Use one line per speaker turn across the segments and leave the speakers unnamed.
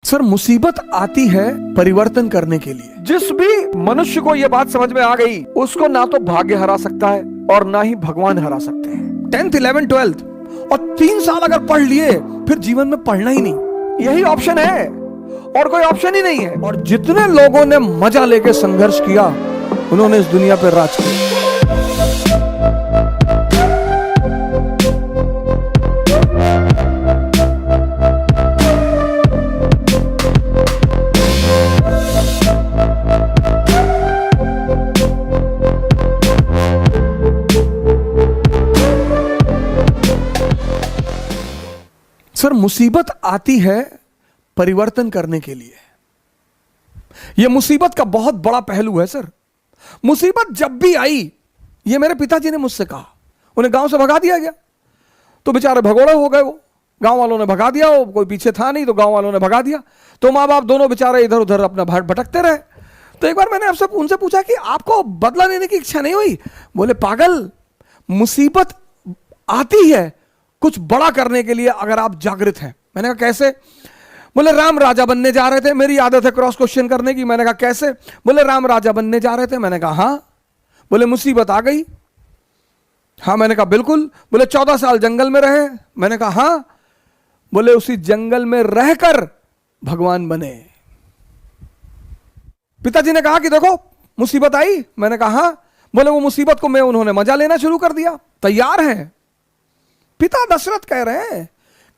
Sir, मुसीबत आती है परिवर्तन करने के लिए। जिस भी मनुष्य को यह बात समझ में आ गई, उसको ना तो भाग्य हरा सकता है और ना ही भगवान हरा सकते हैं। 10th 11th 12th और 3 साल अगर पढ़ लिए, फिर जीवन में पढ़ना ही नहीं, यही ऑप्शन है और कोई ऑप्शन ही नहीं है। और जितने लोगों ने मजा लेके संघर्ष किया, उन्होंने इस दुनिया पर राज किया। सर, मुसीबत आती है परिवर्तन करने के लिए। यह मुसीबत का बहुत बड़ा पहलू है सर। मुसीबत जब भी आई, यह मेरे पिताजी ने मुझसे कहा, उन्हें गांव से भगा दिया गया तो बेचारे भगोड़े हो गए। वो गांव वालों ने भगा दिया, वो कोई पीछे था नहीं तो गांव वालों ने भगा दिया, तो माँ बाप दोनों बेचारे इधर उधर अपना भटकते रहे। तो एक बार मैंने आपसे उनसे पूछा कि आपको बदला लेने की इच्छा नहीं हुई? बोले, पागल, मुसीबत आती है कुछ बड़ा करने के लिए अगर आप जागृत हैं। मैंने कहा कैसे? बोले, राम राजा बनने जा रहे थे। मेरी आदत है क्रॉस क्वेश्चन करने की। मैंने कहा कैसे? बोले, राम राजा बनने जा रहे थे। मैंने कहा हाँ। बोले, मुसीबत आ गई? हाँ। मैंने कहा बिल्कुल। बोले, 14 साल जंगल में रहे? मैंने कहा हाँ। बोले, उसी जंगल में रहकर भगवान बने। पिताजी ने कहा कि देखो मुसीबत आई। मैंने कहा हाँ। बोले, वो मुसीबत को मैं उन्होंने मजा लेना शुरू कर दिया। तैयार है। पिता दशरथ कह रहे हैं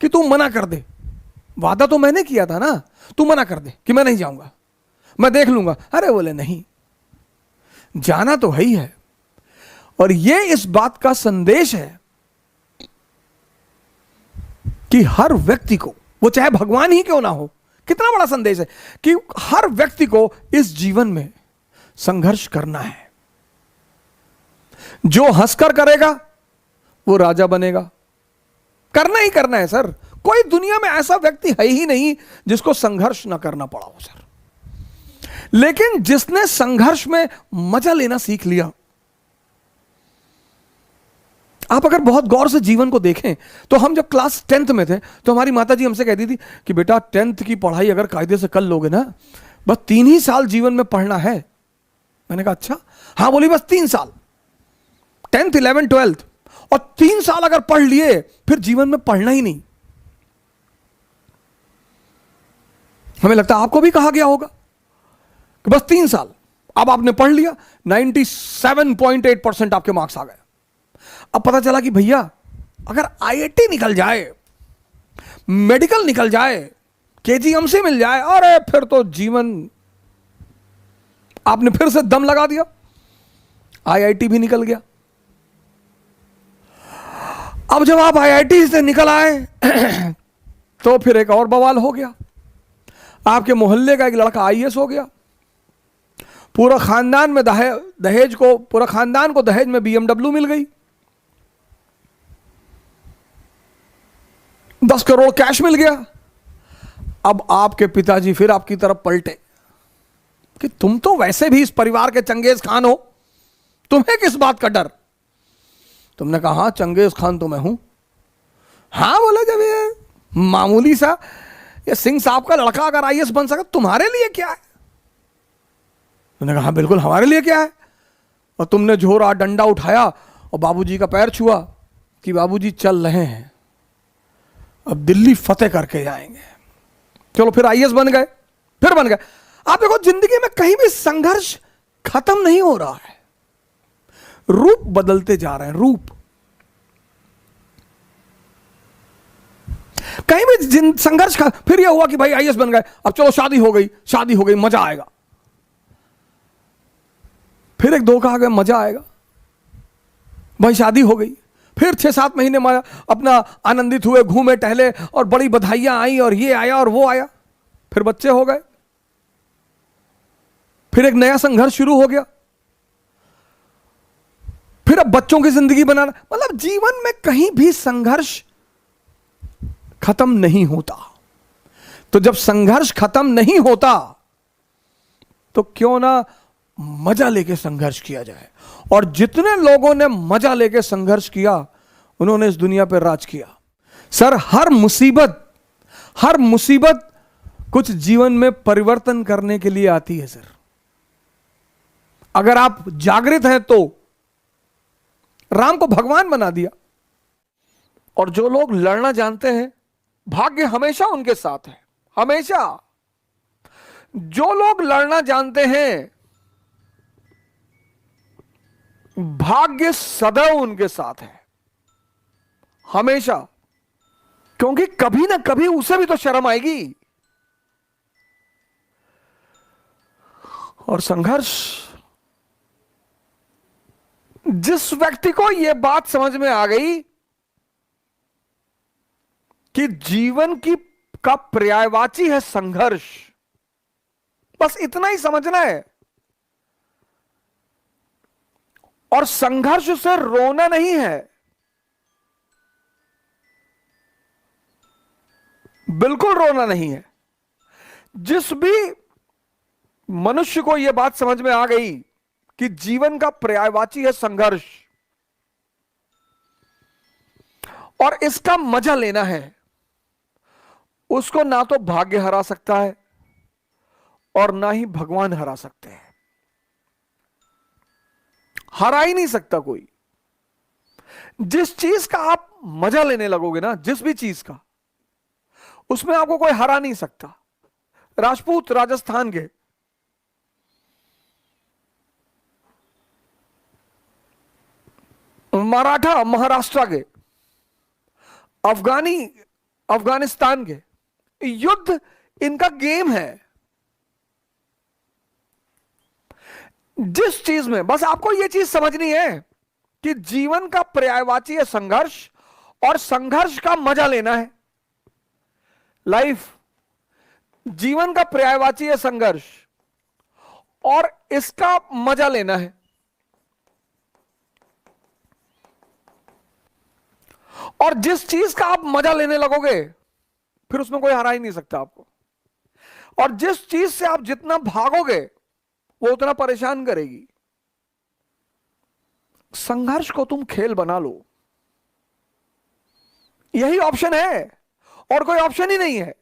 कि तू मना कर दे, वादा तो मैंने किया था ना, तू मना कर दे कि मैं नहीं जाऊंगा, मैं देख लूंगा। अरे बोले, नहीं, जाना तो है ही है। और ये इस बात का संदेश है कि हर व्यक्ति को, वो चाहे भगवान ही क्यों ना हो, कितना बड़ा संदेश है कि हर व्यक्ति को इस जीवन में संघर्ष करना है। जो हंसकर करेगा वो राजा बनेगा। करना ही करना है सर। कोई दुनिया में ऐसा व्यक्ति है ही नहीं जिसको संघर्ष ना करना पड़ा हो सर। लेकिन जिसने संघर्ष में मजा लेना सीख लिया, आप अगर बहुत गौर से जीवन को देखें तो हम जब क्लास 10th में थे तो हमारी माताजी हमसे कहती थी कि बेटा 10th की पढ़ाई अगर कायदे से कर लोगे ना, बस 3 ही साल जीवन में पढ़ना है। मैंने कहा अच्छा? हाँ। बोली, बस 3 साल, 10th 11th 12th और 3 साल अगर पढ़ लिए, फिर जीवन में पढ़ना ही नहीं। हमें लगता है आपको भी कहा गया होगा कि बस 3 साल। अब आपने पढ़ लिया, 97.8% आपके मार्क्स आ गए। अब पता चला कि भैया अगर आईआईटी निकल जाए, मेडिकल निकल जाए, केजीएमसी मिल जाए, अरे फिर तो जीवन, आपने फिर से दम लगा दिया। आईआईटी भी निकल गया। अब जब आप आईआईटी से निकल आए तो फिर एक और बवाल हो गया। आपके मोहल्ले का एक लड़का आईएएस हो गया। पूरा खानदान में पूरा खानदान को दहेज में बीएमडब्ल्यू मिल गई। 10 करोड़ कैश मिल गया। अब आपके पिताजी फिर आपकी तरफ पलटे कि तुम तो वैसे भी इस परिवार के चंगेज खान हो, तुम्हें किस बात का डर? तुमने कहा हाँ, चंगेज खान तो मैं हूं। हाँ। बोले, जब ये मामूली सा ये सिंह साहब का लड़का अगर आईएएस बन सका, तुम्हारे लिए क्या है? तुमने कहा हाँ बिल्कुल, हमारे लिए क्या है? और तुमने झोरा डंडा उठाया और बाबूजी का पैर छुआ कि बाबूजी चल रहे हैं, अब दिल्ली फतेह करके जाएंगे। चलो, फिर आईएएस बन गए, फिर बन गए। आप देखो, जिंदगी में कहीं भी संघर्ष खत्म नहीं हो रहा है, रूप बदलते जा रहे हैं। रूप कहीं भी संघर्ष का। फिर यह हुआ कि भाई आईएएस बन गए, अब चलो शादी हो गई, मजा आएगा। फिर एक धोखा आ गया, मजा आएगा, भाई शादी हो गई। फिर 6-7 महीने में अपना आनंदित हुए, घूमे टहले और बड़ी बधाइयां आई और ये आया और वो आया। फिर बच्चे हो गए, फिर एक नया संघर्ष शुरू हो गया। फिर अब बच्चों की जिंदगी बनाना। मतलब जीवन में कहीं भी संघर्ष खत्म नहीं होता। तो जब संघर्ष खत्म नहीं होता तो क्यों ना मजा लेके संघर्ष किया जाए। और जितने लोगों ने मजा लेके संघर्ष किया, उन्होंने इस दुनिया पर राज किया। सर, हर मुसीबत कुछ जीवन में परिवर्तन करने के लिए आती है सर। अगर आप जागृत हैं तो राम को भगवान बना दिया। और जो लोग लड़ना जानते हैं, भाग्य हमेशा उनके साथ है, हमेशा। जो लोग लड़ना जानते हैं, भाग्य सदैव उनके साथ है, हमेशा। क्योंकि कभी ना कभी उसे भी तो शर्म आएगी। और संघर्ष, जिस व्यक्ति को यह बात समझ में आ गई कि जीवन की का पर्यायवाची है संघर्ष, बस इतना ही समझना है। और संघर्ष से रोना नहीं है, बिल्कुल रोना नहीं है। जिस भी मनुष्य को यह बात समझ में आ गई कि जीवन का पर्यायवाची है संघर्ष और इसका मजा लेना है, उसको ना तो भाग्य हरा सकता है और ना ही भगवान हरा सकते हैं। हरा ही नहीं सकता कोई। जिस चीज का आप मजा लेने लगोगे ना, जिस भी चीज का, उसमें आपको कोई हरा नहीं सकता। राजपूत राजस्थान के, मराठा महाराष्ट्र के, अफगानी अफगानिस्तान के, युद्ध इनका गेम है। जिस चीज में, बस आपको यह चीज समझनी है कि जीवन का पर्यायवाची है संघर्ष और संघर्ष का मजा लेना है। लाइफ, जीवन का पर्यायवाची है संघर्ष और इसका मजा लेना है। और जिस चीज का आप मजा लेने लगोगे, फिर उसमें कोई हरा ही नहीं सकता आपको। और जिस चीज से आप जितना भागोगे, वो उतना परेशान करेगी। संघर्ष को तुम खेल बना लो, यही ऑप्शन है, और कोई ऑप्शन ही नहीं है।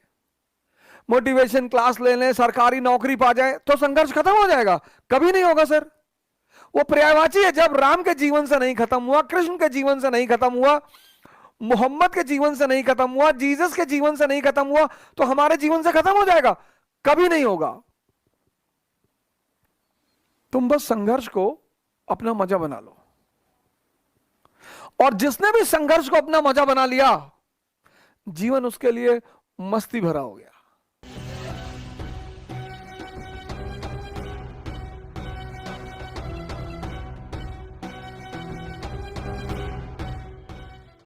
मोटिवेशन क्लास ले लें, सरकारी नौकरी पा जाए तो संघर्ष खत्म हो जाएगा? कभी नहीं होगा सर। वो पर्यायवाची है। जब राम के जीवन से नहीं खत्म हुआ, कृष्ण के जीवन से नहीं खत्म हुआ, मोहम्मद के जीवन से नहीं खत्म हुआ, जीसस के जीवन से नहीं खत्म हुआ, तो हमारे जीवन से खत्म हो जाएगा? कभी नहीं होगा। तुम बस संघर्ष को अपना मजा बना लो। और जिसने भी संघर्ष को अपना मजा बना लिया, जीवन उसके लिए मस्ती भरा हो गया।